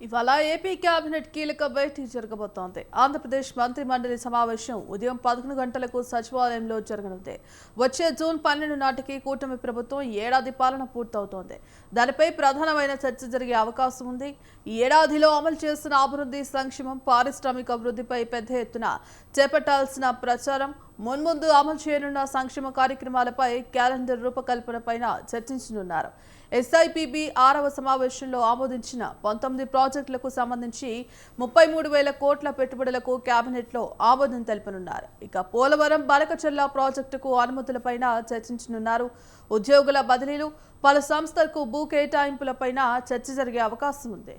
ఇవాళ AP cabinet కీలక భేటీ జరగబోతోంది. ఆంధ్రప్రదేశ్ మంత్రి మండలి సమావేశం ఉదయం 11 గంటలకు సచివాలయంలో జరగనుంది. వచ్చే జూన్ 12 నాటికి కూటమి ప్రభుత్వం ఏడాది పాలన పూర్తవుతోంది. దానిపై ప్రధానమైన చర్చ జరిగే అవకాశం ఉంది. ఈ ఏడాదిలో అమలు చేసిన అభివృద్ధి, సంక్షేమం, పారిశ్రామిక అభివృద్ధిపై పెద్ద ఎత్తున చేపట్టాల్సిన ప్రచారం, మున్ముందు అమలు చేయనున్న సంక్షేమ కార్యక్రమాలపై క్యాలెండర్ రూపకల్పనపైన చర్చించనున్నారు. ఎస్ఐపిబి 6వ సమావేశంలో ఆమోదించిన 19 ప్రాజెక్టులకు సంబంధించి 33,000 కోట్ల పెట్టుబడులకు కేబినెట్లో ఆమోదం తెలుపనున్నారు. ఇక పోలవరం బనకచెర్ల ప్రాజెక్టుకు అనుమతులపైన చర్చించనున్నారు. ఉద్యోగుల బదిలీలు, పలు సంస్థలకు భూ కేటాయింపులపైన చర్చ జరిగే అవకాశం ఉంది.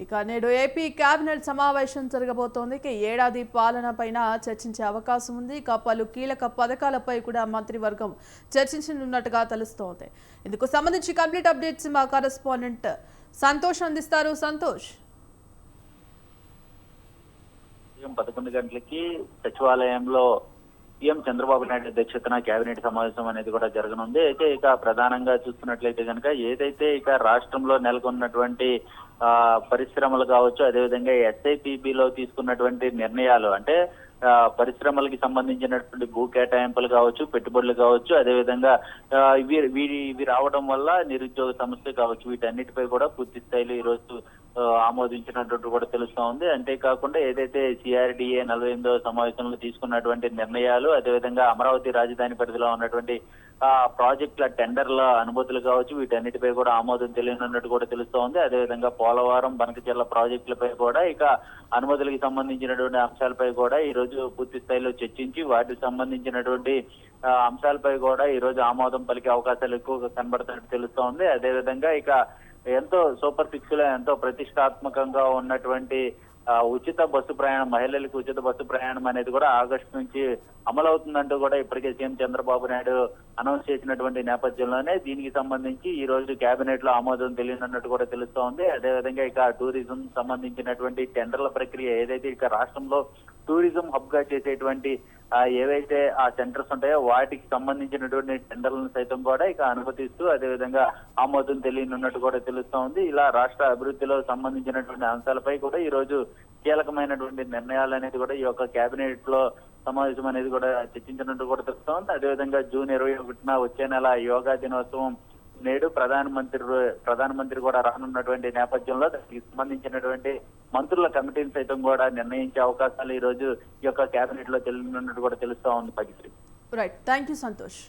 ఇక నేడు ఏపీ కేబినెట్ సమావేశం జరగబోతోంది. ఇక ఏడాది పాలన పైన చర్చించే అవకాశం ఉంది. ఇక పలు కీలక పథకాలపై కూడా మంత్రివర్గం చర్చించనున్నట్టుగా తెలుస్తోంది. ఇందుకు సంబంధించి కంప్లీట్ అప్డేట్స్ మా కరెస్పాండెంట్ సంతోష్ అందిస్తారు. సంతోష్, 11 గంటలకి సచివాలయంలో సీఎం చంద్రబాబు నాయుడు అధ్యక్షతన కేబినెట్ సమావేశం అనేది కూడా జరగనుంది. అయితే ఇక ప్రధానంగా చూస్తున్నట్లయితే కనుక ఏదైతే ఇక రాష్ట్రంలో నెలకొన్నటువంటి పరిశ్రమలు కావచ్చు, అదేవిధంగా ఎస్ఐపిబిలో తీసుకున్నటువంటి నిర్ణయాలు, అంటే పరిశ్రమలకి సంబంధించినటువంటి భూ కేటాయింపులు కావచ్చు, పెట్టుబడులు కావచ్చు, అదేవిధంగా ఇవి రావడం వల్ల నిరుద్యోగ సమస్య కావచ్చు, వీటన్నిటిపై కూడా పూర్తి స్థాయిలో ఈ రోజు ఆమోదించినట్టు కూడా తెలుస్తా ఉంది. అంతేకాకుండా ఏదైతే సిఆర్డిఏ 48వ సమావేశంలో తీసుకున్నటువంటి నిర్ణయాలు, అదేవిధంగా అమరావతి రాజధాని పరిధిలో ఉన్నటువంటి ప్రాజెక్టుల టెండర్ల అనుమతులు కావచ్చు, వీటన్నిటిపై కూడా ఆమోదం తెలియనున్నట్టు కూడా తెలుస్తా ఉంది. అదేవిధంగా పోలవరం, బనకచెర్ల ప్రాజెక్టులపై కూడా ఇక అనుమతులకు సంబంధించినటువంటి అంశాలపై కూడా ఈ రోజు పూర్తి స్థాయిలో చర్చించి వాటికి సంబంధించినటువంటి అంశాలపై కూడా ఈ రోజు ఆమోదం పలికే అవకాశాలు ఎక్కువగా కనబడుతున్నట్టు తెలుస్తా ఉంది. అదేవిధంగా ఇక ఎంతో సూపర్ సిక్స్ లో ఎంతో ప్రతిష్టాత్మకంగా ఉన్నటువంటి ఉచిత బస్సు ప్రయాణం, మహిళలకు ఉచిత బస్సు ప్రయాణం అనేది కూడా ఆగస్టు నుంచి అమలవుతుందంటూ కూడా ఇప్పటికే సీఎం చంద్రబాబు నాయుడు అనౌన్స్ చేసినటువంటి నేపథ్యంలోనే దీనికి సంబంధించి ఈ రోజు కేబినెట్ లో ఆమోదం తెలియనున్నట్టు కూడా తెలుస్తా ఉంది. అదేవిధంగా ఇక టూరిజం సంబంధించినటువంటి టెండర్ల ప్రక్రియ ఏదైతే ఇక రాష్ట్రంలో టూరిజం హబ్ గా చేసేటువంటి ఏవైతే ఆ సెంటర్స్ ఉంటాయో వాటికి సంబంధించినటువంటి టెండర్లను సైతం కూడా ఇక అనుమతిస్తూ అదేవిధంగా ఆమోదం తెలియనున్నట్టు కూడా తెలుస్తా ఉంది. ఇలా రాష్ట్ర అభివృద్ధిలో సంబంధించినటువంటి అంశాలపై కూడా ఈ రోజు కీలకమైనటువంటి నిర్ణయాలు అనేది కూడా ఈ యొక్క కేబినెట్ లో సమావేశం అనేది కూడా చర్చించినట్టు కూడా తెలుస్తా ఉంది. అదేవిధంగా జూన్ 21న వచ్చే నెల యోగా దినోత్సవం నేడు ప్రధానమంత్రి కూడా రానున్నటువంటి నేపథ్యంలో దానికి సంబంధించినటువంటి మంత్రుల కమిటీని సైతం కూడా నిర్ణయించే అవకాశాలు ఈ రోజు ఈ యొక్క కేబినెట్ లో తెలియనున్నట్టు కూడా తెలుస్తా ఉంది. Right, thank you Santosh.